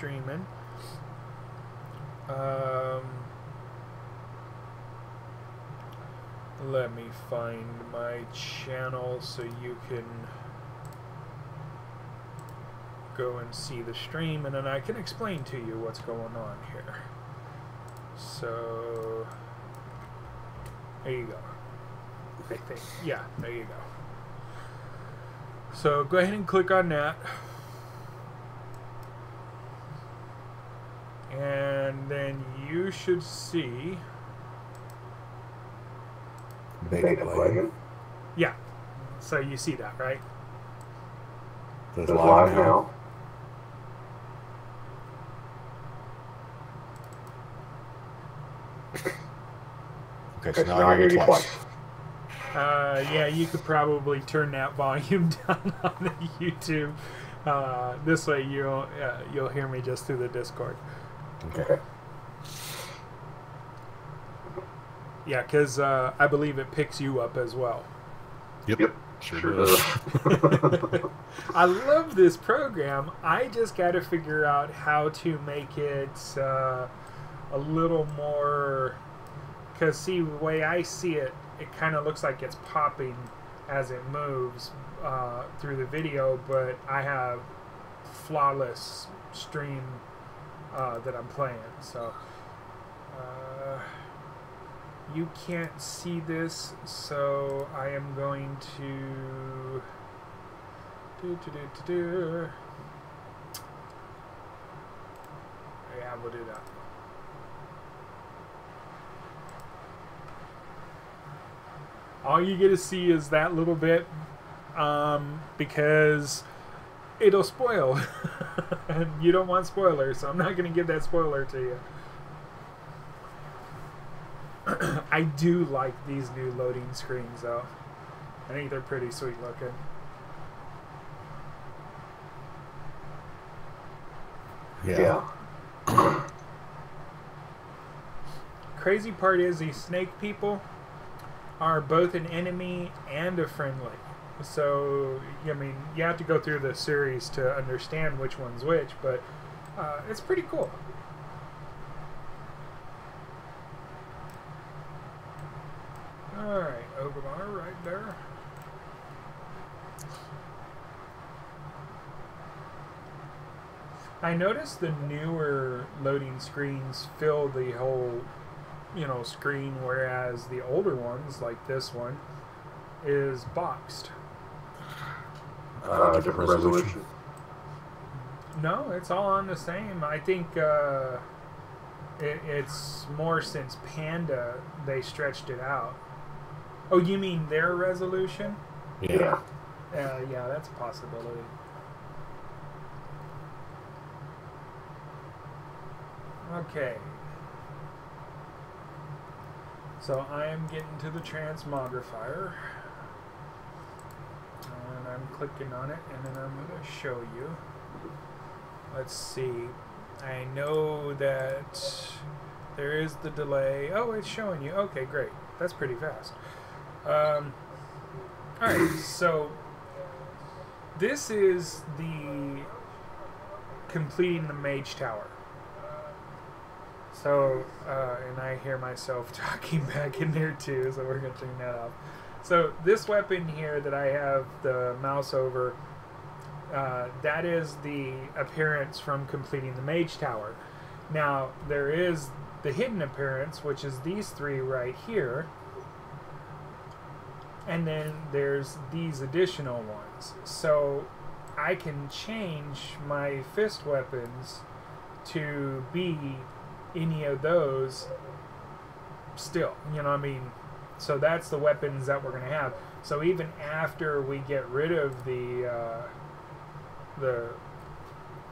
streaming. Let me find my channel so you can go and see the stream, and then I can explain to you what's going on here. So there you go. I think, yeah, there you go. So go ahead and click on that, and then you should see Beta play. yeah, so you see that, right? It's live now. Okay, so now I hear you twice. Yeah, you could probably turn that volume down on the YouTube. This way you'll hear me just through the Discord. Okay. Yeah, because I believe it picks you up as well. Yep. Sure does. I love this program. I just got to figure out how to make it a little more... Because, see, the way I see it, it kind of looks like it's popping as it moves through the video, but I have flawless stream that I'm playing. So, you can't see this, so I am going to... Yeah, we'll do that. All you get to see is that little bit because it'll spoil. And you don't want spoilers, so I'm not going to give that spoiler to you. I do like these new loading screens, though. I think they're pretty sweet looking. Yeah. Crazy part is these snake people are both an enemy and a friendly. So, I mean, you have to go through the series to understand which one's which, but it's pretty cool. Alright, Obermar right there. I noticed the newer loading screens fill the whole, you know, screen, whereas the older ones, like this one, is boxed. Different resolution. No, it's all on the same. I think it's more since Panda they stretched it out. Oh, you mean their resolution? Yeah. Yeah, that's a possibility. Okay. So I am getting to the transmogrifier. And I'm clicking on it, and then I'm going to show you. Let's see. I know that there is the delay. Oh, it's showing you. Okay, great. That's pretty fast. Alright, so this is the completing the mage tower. So, and I hear myself talking back in there too, so we're going to turn that off. So this weapon here that I have the mouse over, that is the appearance from completing the mage tower. Now, there is the hidden appearance, which is these three right here. And then there's these additional ones. So I can change my fist weapons to be any of those still. You know what I mean? So that's the weapons that we're going to have. So even after we get rid of the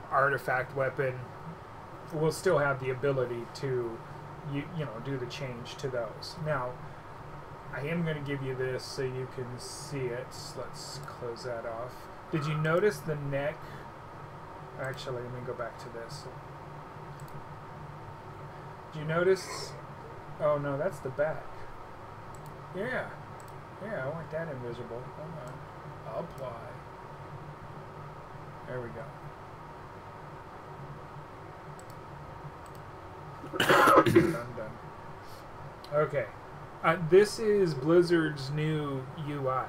artifact weapon, we'll still have the ability to you know, do the change to those. Now, I am going to give you this so you can see it. Let's close that off. Did you notice the neck? Actually, let me go back to this. Did you notice? Oh no, that's the back. Yeah. Yeah, I want that invisible. Hold on. Apply. There we go. Done, done. Okay. This is Blizzard's new UI.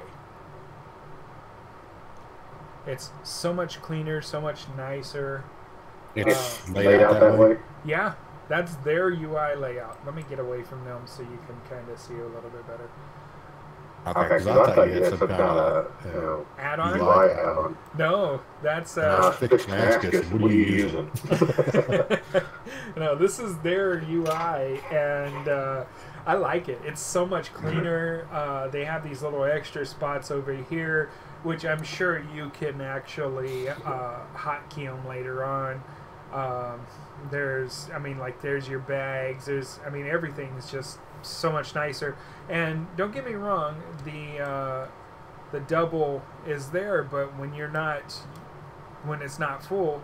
It's so much cleaner, so much nicer. It's laid out that way? Yeah, that's their UI layout. Let me get away from them so you can kind of see a little bit better. Okay, because I thought you had some kind of add-on? UI add-on. No, that's... fixed baskets. What are you using? No, this is their UI, and I like it. It's so much cleaner. They have these little extra spots over here, which I'm sure you can actually hotkey them later on. There's your bags. Everything's just so much nicer. And don't get me wrong, the double is there, but when it's not full,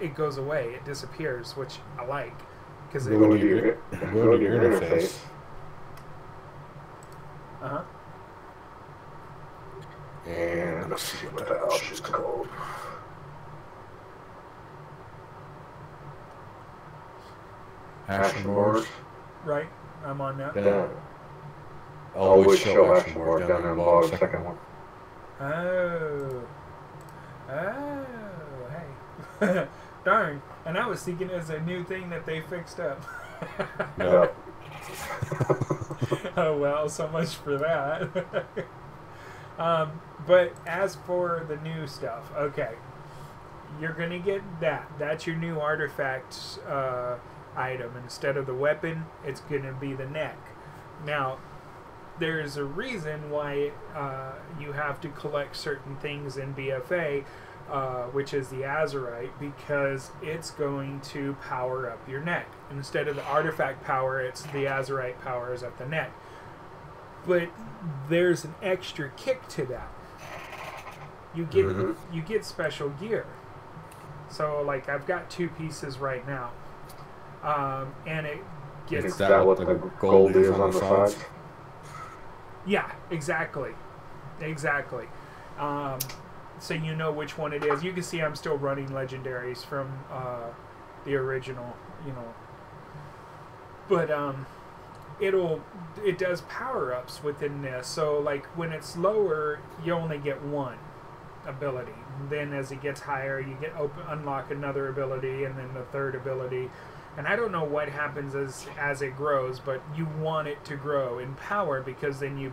it goes away. It disappears, which I like. Because go to your interface. And let's see what the option's called. Action bars. Right, I'm on that. Yeah. Always show action bars down in the bottom, second one. Oh, hey. Darn. And I was thinking it was a new thing that they fixed up. Yeah. Oh, well, so much for that. But as for the new stuff, okay. You're going to get that. That's your new artifact item. Instead of the weapon, it's going to be the neck. Now, there's a reason why you have to collect certain things in BFA, which is the Azurite, because it's going to power up your neck. Instead of the artifact power, it's the Azurite powers up the neck. But there's an extra kick to that. You get special gear. So, like, I've got 2 pieces right now. And it gets... Is that what the gold is on the sides? Yeah, exactly. Exactly. So you know which one it is. You can see I'm still running legendaries from the original, But it does power-ups within this. So, like, when it's lower, you only get 1 ability. Then as it gets higher, you unlock another ability, and then the 3rd ability. And I don't know what happens as it grows, but you want it to grow in power, because then you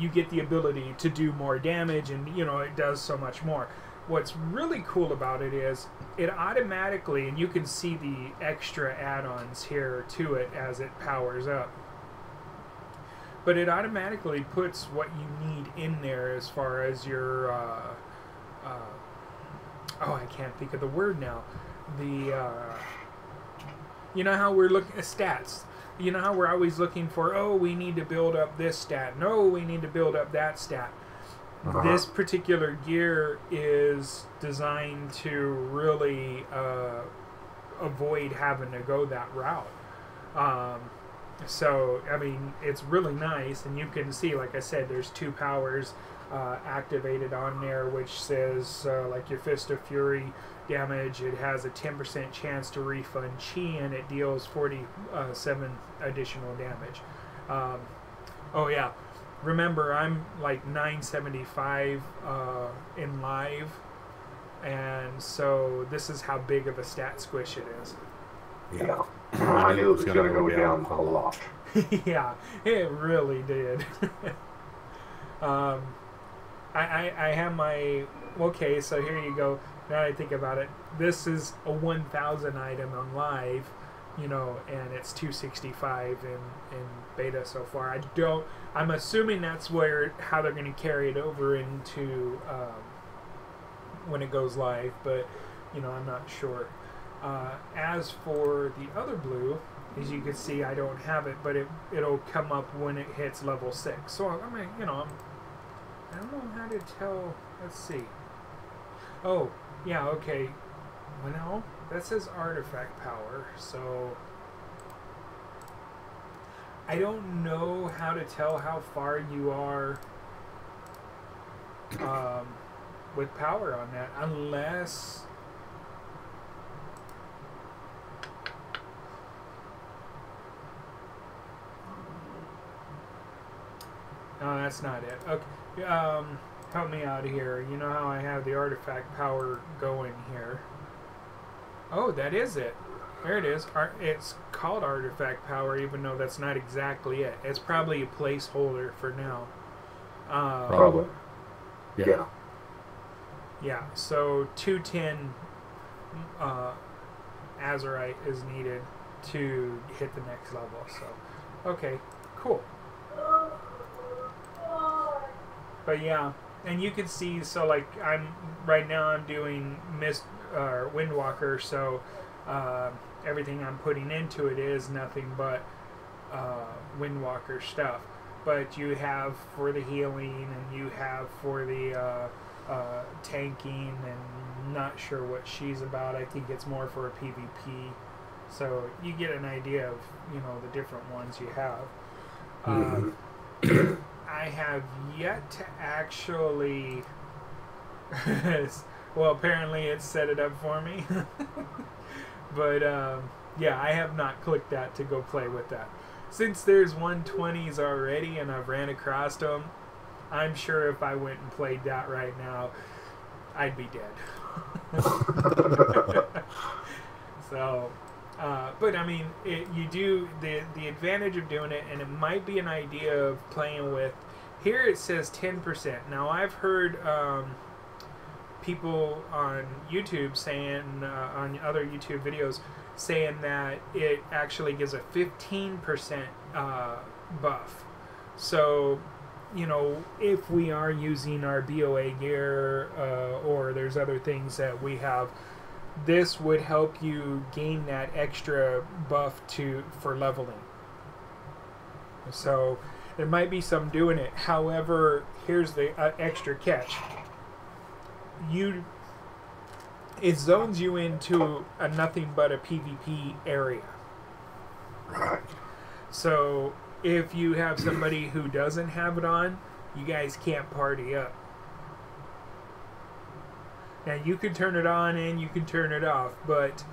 get the ability to do more damage, and it does so much more. What's really cool about it is it automatically, and you can see the extra add-ons here to it as it powers up, but it automatically puts what you need in there as far as your I can't think of the word now. You know how we're looking at stats? You know how we're always looking for, we need to build up this stat. No, we need to build up that stat. This particular gear is designed to really avoid having to go that route. So, it's really nice, and you can see, like I said, there's 2 powers activated on there, which says, like your Fist of Fury damage, it has a 10% chance to refund chi, and it deals 47 additional damage. Oh yeah, remember I'm like 975 in live, and so this is how big of a stat squish it is. Yeah, I knew it was going to go down a lot. Yeah, it really did. I have my... Okay, so here you go. Now I think about it, this is a 1,000 item on live, and it's 265 in beta so far. I'm assuming that's how they're going to carry it over into when it goes live, but I'm not sure. As for the other blue, as you can see, I don't have it, but it'll come up when it hits level 6. So I don't know how to tell. Let's see. Oh, yeah, okay. Well, no, that says artifact power, so I don't know how to tell how far you are with power on that, unless that's not it. Okay, help me out here. You know how I have the artifact power going here. Oh, that is it. There it is. It's called artifact power, even though that's not exactly it. It's probably a placeholder for now. Probably. Yeah. Yeah, so 210 Azurite is needed to hit the next level. So, okay, cool. But yeah, and you can see, so like right now I'm doing Windwalker, so everything I'm putting into it is nothing but Windwalker stuff. But you have for the healing, and you have for the tanking, and not sure what she's about. I think it's more for a PvP. So you get an idea of, you know, the different ones you have. I have yet to actually... well, apparently it's set it up for me. But, yeah, I have not clicked that to go play with that. Since there's 120s already and I've ran across them, I'm sure if I went and played that right now, I'd be dead. So, but I mean, you do, the advantage of doing it, and it might be an idea of playing with, here it says 10%. Now I've heard people on YouTube saying, on other YouTube videos, saying that it actually gives a 15% buff. So, you know, if we are using our BOA gear, or there's other things that we have, this would help you gain that extra buff for leveling. So there might be some doing it. However, here's the extra catch. It zones you into a nothing but a PvP area. Right. So if you have somebody who doesn't have it on, you guys can't party up. Now you can turn it on and you can turn it off, but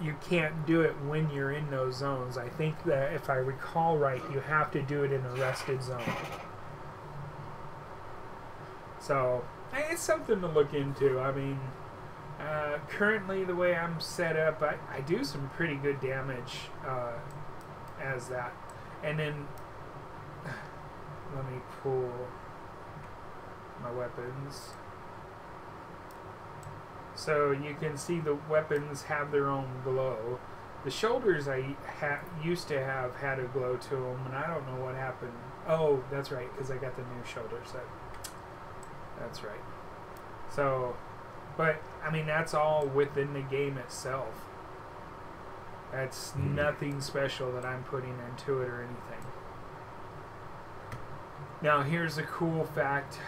you can't do it when you're in those zones. I think that if I recall right, you have to do it in a rested zone. So it's something to look into. I mean, currently the way I'm set up, I do some pretty good damage as that. And then, let me pull my weapons. So you can see the weapons have their own glow. The shoulders I used to have had a glow to them, and I don't know what happened. Oh, that's right, because I got the new shoulder set. That's right. So, but, I mean, that's all within the game itself. That's nothing special that I'm putting into it or anything. Now, here's a cool fact.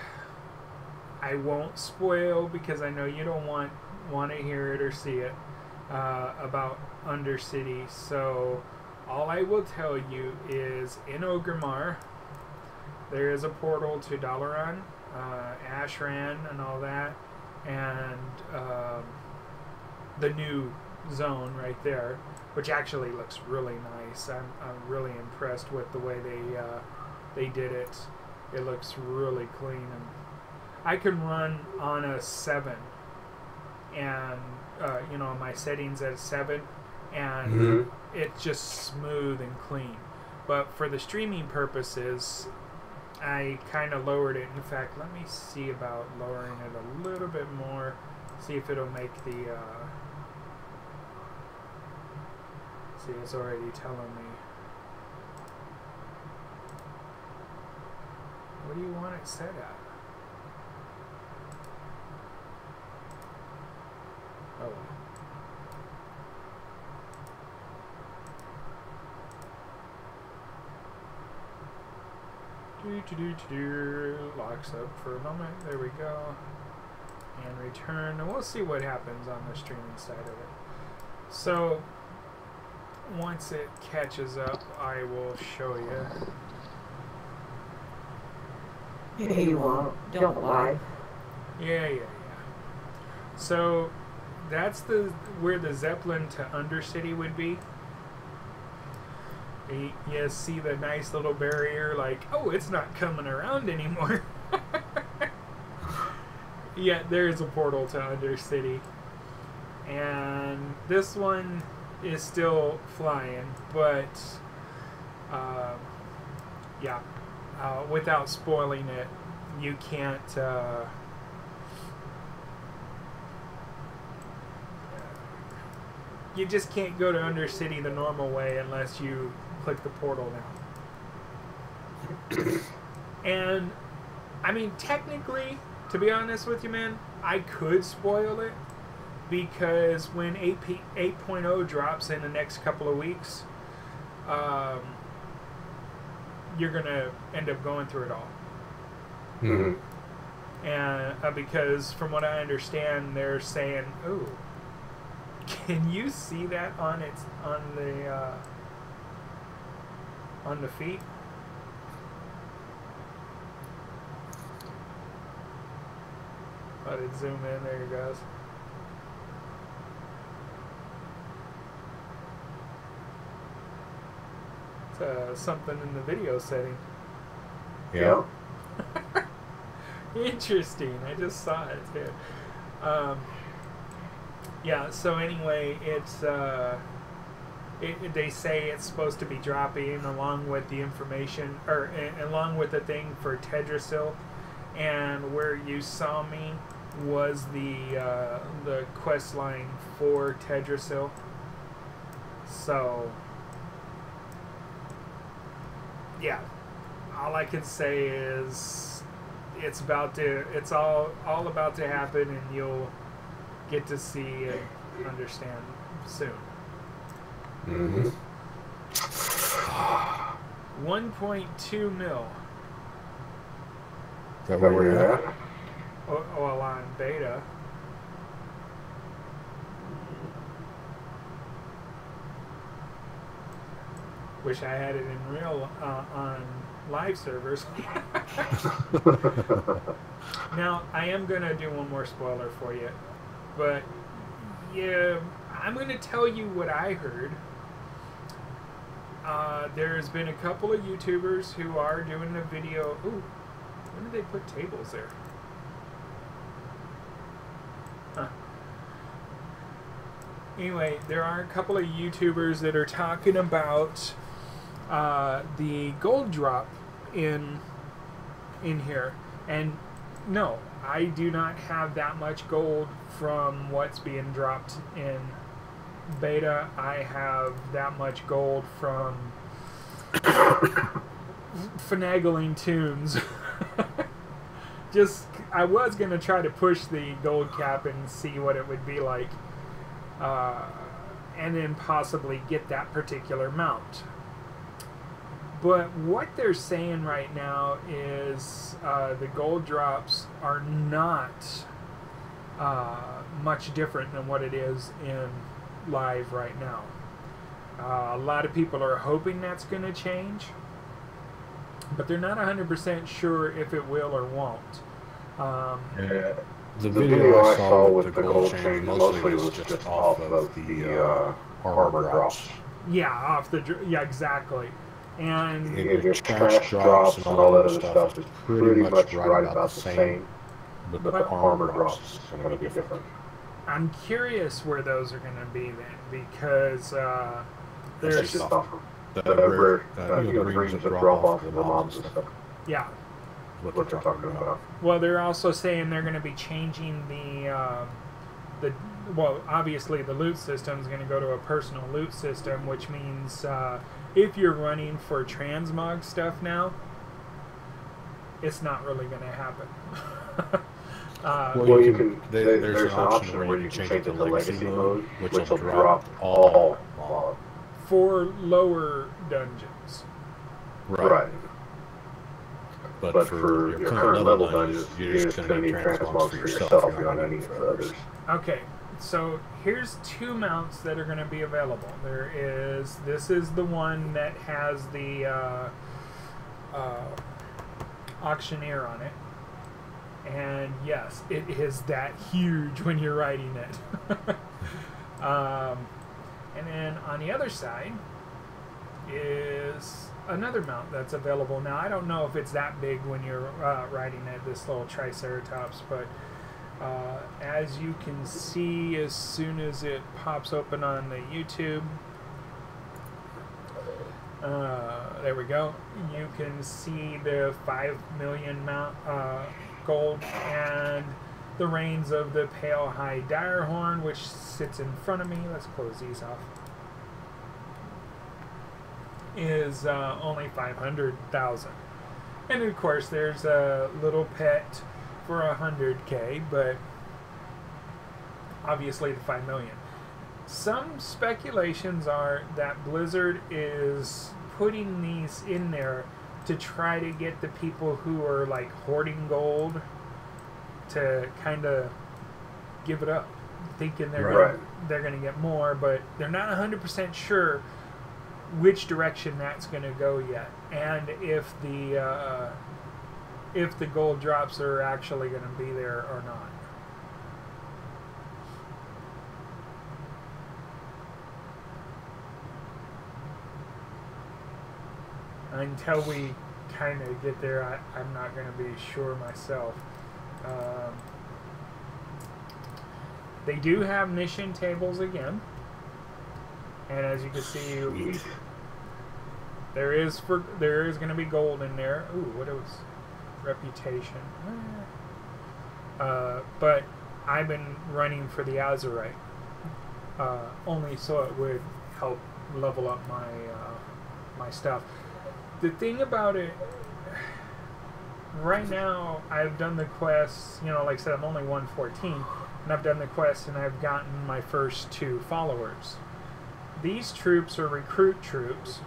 I won't spoil because I know you don't want to hear it or see it about Undercity. So all I will tell you is in Orgrimmar there is a portal to Dalaran, Ashran, and all that, and the new zone right there, which actually looks really nice. I'm really impressed with the way they did it. It looks really clean, and I can run on a 7, and you know, my settings at 7, and it's just smooth and clean. But for the streaming purposes, I kind of lowered it. In fact, let me see about lowering it a little bit more. See if it'll make the. See, it's already telling me. What do you want it set at? Oh. Locks up for a moment. There we go. And return. And we'll see what happens on the streaming side of it. So, once it catches up, I will show you. Yeah, you won't. Don't lie. Yeah. So that's where the Zeppelin to Undercity would be. You see the nice little barrier, like, oh, it's not coming around anymore. Yeah, there's a portal to Undercity. And this one is still flying, but yeah, without spoiling it, you can't you just can't go to Undercity the normal way unless you click the portal now. And I mean, technically, to be honest with you, man, I could spoil it, because when 8.0 drops in the next couple of weeks, you're gonna end up going through it all. Mm-hmm. And because from what I understand, they're saying, "Oh, can you see that on the feet?" Let it zoom in. There it goes. It's something in the video setting. Yeah. Interesting. I just saw it too. Yeah. So anyway, it's they say it's supposed to be dropping along with the information, or along with the thing for Tedrasil, and where you saw me was the quest line for Tedrasil. So yeah, all I can say is it's all about to happen, and you'll get to see and understand soon. Mm-hmm. 1.2 mil. Is that where you're at? Well, on beta. Wish I had it in real on live servers. Now, I am going to do one more spoiler for you. But, yeah, I'm going to tell you what I heard. There's been a couple of YouTubers who are doing a video. Ooh, when did they put tables there? Huh. Anyway, there are a couple of YouTubers that are talking about the gold drop in here. And no, I do not have that much gold from what's being dropped in beta. I have that much gold from finagling tunes. I was going to try to push the gold cap and see what it would be like, and then possibly get that particular mount. But what they're saying right now is the gold drops are not much different than what it is in live right now. A lot of people are hoping that's going to change, but they're not 100% sure if it will or won't. Yeah. The video I saw with the gold chain mostly was just off of the armor drops. Yeah, exactly. And your trash drops and all that other stuff is pretty much right about the same, but the armor drops are going to be different. I'm curious where those are going to be then, because there's just off the rings that drop off the mobs and stuff. Yeah. What they're talking about. Well, they're also saying they're going to be changing well, obviously the loot system is going to go to a personal loot system, which means if you're running for transmog stuff now, it's not really going to happen. Well, you can. There's an option where you can change it to legacy mode, which will drop all mobs. For lower dungeons. Right. But for your current level dungeons, you're just going to need transmogs for yourself. You're not going to need for others. Okay, so here's two mounts that are going to be available. This is the one that has the auctioneer on it. And yes, it is that huge when you're riding it. And then on the other side, is another mount that's available now. I don't know if it's that big when you're riding at this little Triceratops, but as you can see, as soon as it pops open on the YouTube, there we go. You can see the 5 million mount gold and the reins of the Pale High Direhorn, which sits in front of me. Let's close these off. Is only 500,000, and of course there's a little pet for 100K, but obviously the 5 million. Some speculations are that Blizzard is putting these in there to try to get the people who are like hoarding gold to kind of give it up, thinking they're gonna get more, but they're not 100% sure which direction that's going to go yet, and if the gold drops are actually going to be there or not. Until we kind of get there, I'm not going to be sure myself. They do have mission tables again. And as you can see, there is going to be gold in there. Ooh, what it was? Reputation. But I've been running for the Azurite, only so it would help level up my my stuff. The thing about it, right now, I've done the quests. You know, like I said, I'm only 114, and I've done the quest, and I've gotten my first 2 followers. These troops are recruit troops,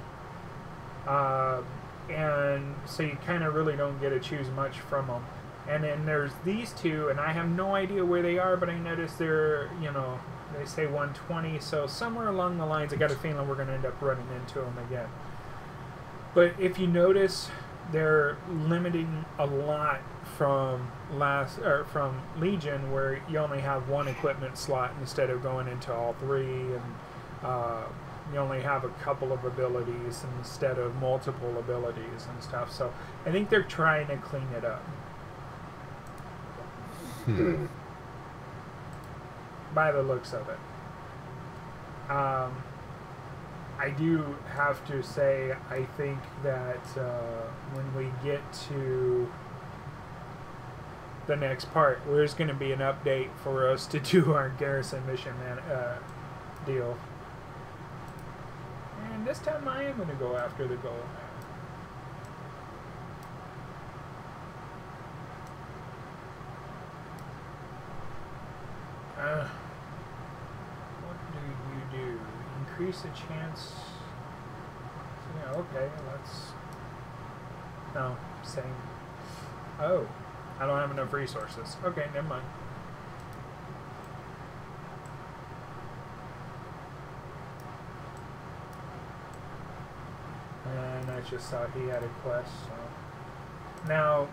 and so you kind of really don't get to choose much from them. And then there's these 2, and I have no idea where they are, but I noticed they're, you know, they say 120, so somewhere along the lines, I got a feeling we're going to end up running into them again. But if you notice, they're limiting a lot from from Legion, where you only have 1 equipment slot instead of going into all 3, and you only have a couple of abilities instead of multiple abilities and stuff. So I think they're trying to clean it up. By the looks of it. I do have to say, I think that when we get to the next part, there's going to be an update for us to do our garrison mission deal. And this time I am going to go after the gold. What do you do? Increase the chance. Yeah, okay, let's. No, same. Oh, I don't have enough resources. Okay, never mind. And I just saw he had a quest, so. Now.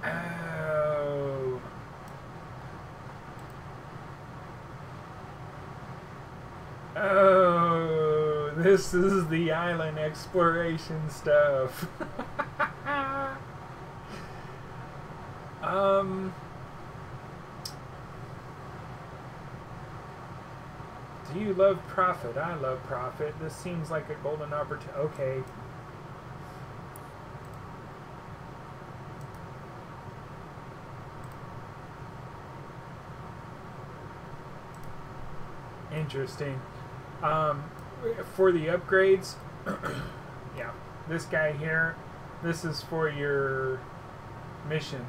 Oh. Oh, this is the island exploration stuff. Do you love profit? I love profit. This seems like a golden opportunity. Okay. Interesting. For the upgrades, yeah, this guy here, this is for your mission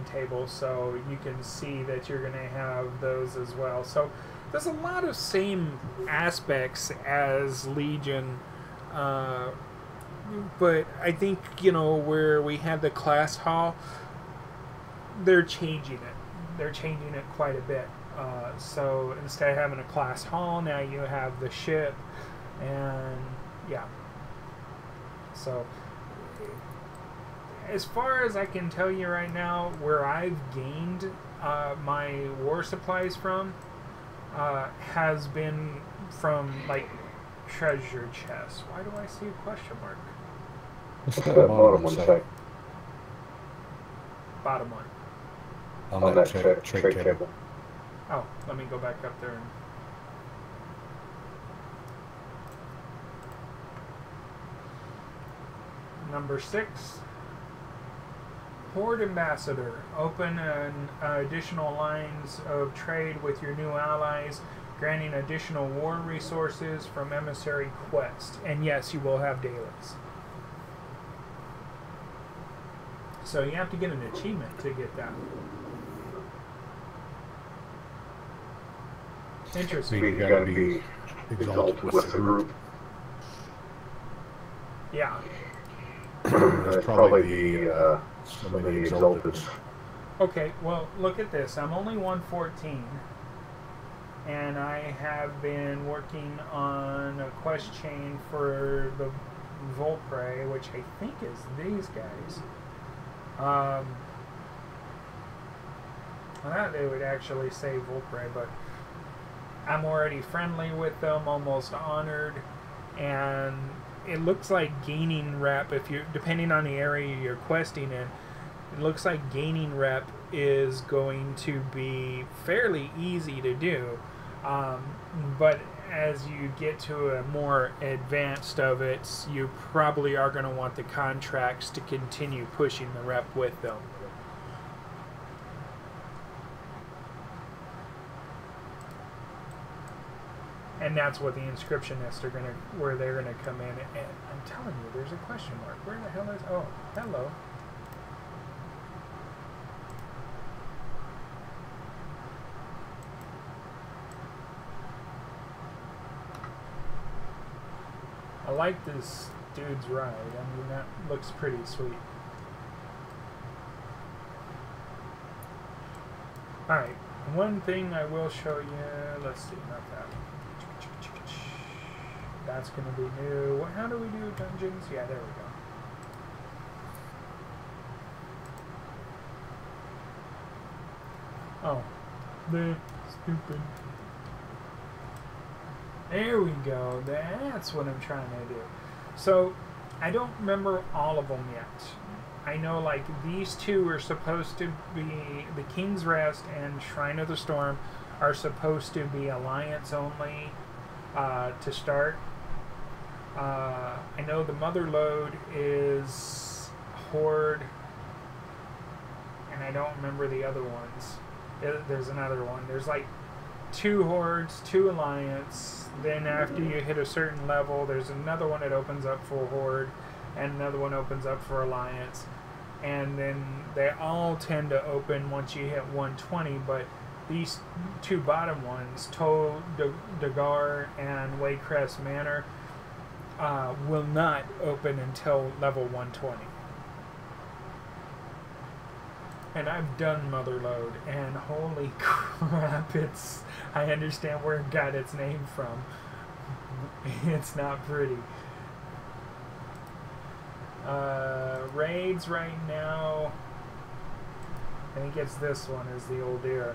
table, so you can see that you're going to have those as well. So there's a lot of same aspects as Legion, but I think, you know, where we had the class hall, they're changing it. They're changing it quite a bit. So instead of having a class hall, now you have the ship, and yeah. So as far as I can tell you right now, where I've gained my war supplies from has been from, like, treasure chests. Why do I see a question mark? What's that bottom one say? Bottom one. On that tray table. Oh, let me go back up there and... Number 6. Horde Ambassador. Open additional lines of trade with your new allies, granting additional war resources from Emissary Quest. And yes, you will have dailies. So you have to get an achievement to get that. Interesting. You gotta be exalted with the group. Yeah. That's probably the so many exalted. Okay, well, look at this. I'm only 114. And I have been working on a quest chain for the Volpre, which I think is these guys. I thought they would actually say Volpre, but I'm already friendly with them, almost honored, and it looks like gaining rep, if you, depending on the area you're questing in, it looks like gaining rep is going to be fairly easy to do, but as you get to a more advanced of it, you probably are going to want the contracts to continue pushing the rep with them. And that's what the inscriptionists are gonna, where they're gonna come in. And I'm telling you, there's a question mark. Where the hell is? Oh, hello. I like this dude's ride. I mean, that looks pretty sweet. All right. One thing I will show you. Let's see, not that. That's going to be new. How do we do dungeons? Yeah, there we go. Oh, the stupid. There we go. That's what I'm trying to do. So, I don't remember all of them yet. I know, like, these two are supposed to be, the King's Rest and Shrine of the Storm are supposed to be Alliance only to start. I know the Mother Lode is Horde, and I don't remember the other ones. There's another one. There's like 2 Hordes, 2 Alliance. Then after you hit a certain level, there's another one that opens up for Horde, and another one opens up for Alliance. And then they all tend to open once you hit 120, but these 2 bottom ones, Tol Dagar and Waycrest Manor, will not open until level 120. And I've done Mother Lode, and holy crap, I understand where it got its name from. It's not pretty. Raids right now, I think it's this one, is the Old Era.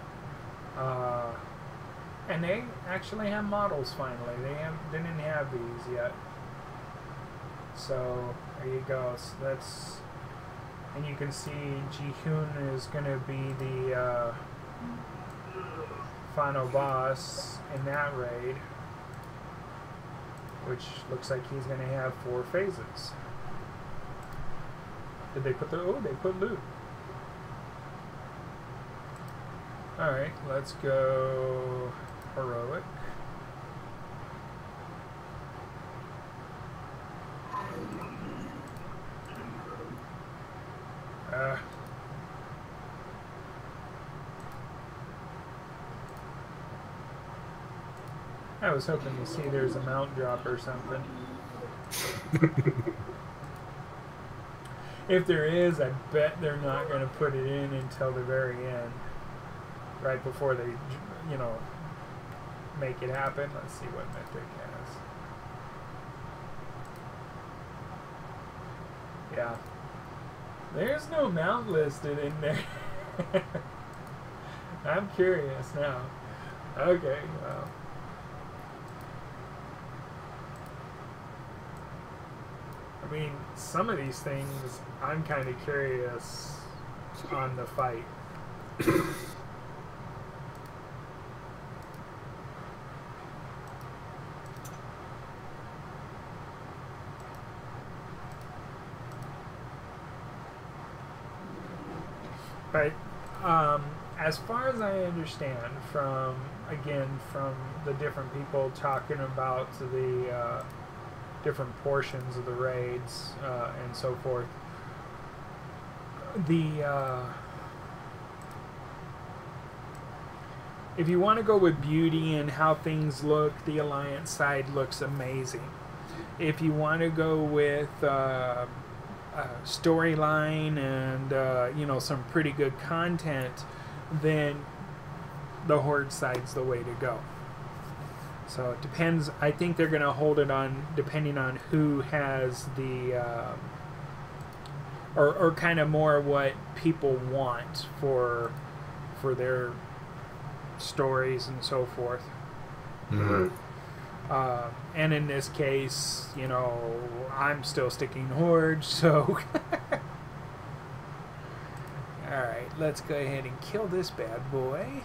And they actually have models finally. They didn't have these yet. So there you go. So that's, and you can see Ji-Hoon is going to be the final boss in that raid, which looks like he's going to have 4 phases. Did they put the? Oh, they put loot. All right, let's go heroic. I was hoping to see there's a mount drop or something. If there is, I bet they're not going to put it in until the very end. Right before they, you know, make it happen. Let's see what Mythic has. Yeah. There's no mount listed in there. I'm curious now. Okay, well. I mean, some of these things, I'm kind of curious on the fight. But as far as I understand from the different people talking about the different portions of the raids and so forth, if you want to go with beauty and how things look, the Alliance side looks amazing. If you want to go with storyline and you know, some pretty good content, then the Horde side's the way to go. So it depends. I think they're going to hold it on depending on who has the or kind of more what people want for their stories and so forth. Mm-hmm. And in this case, you know, I'm still sticking Horde, so... Alright, let's go ahead and kill this bad boy.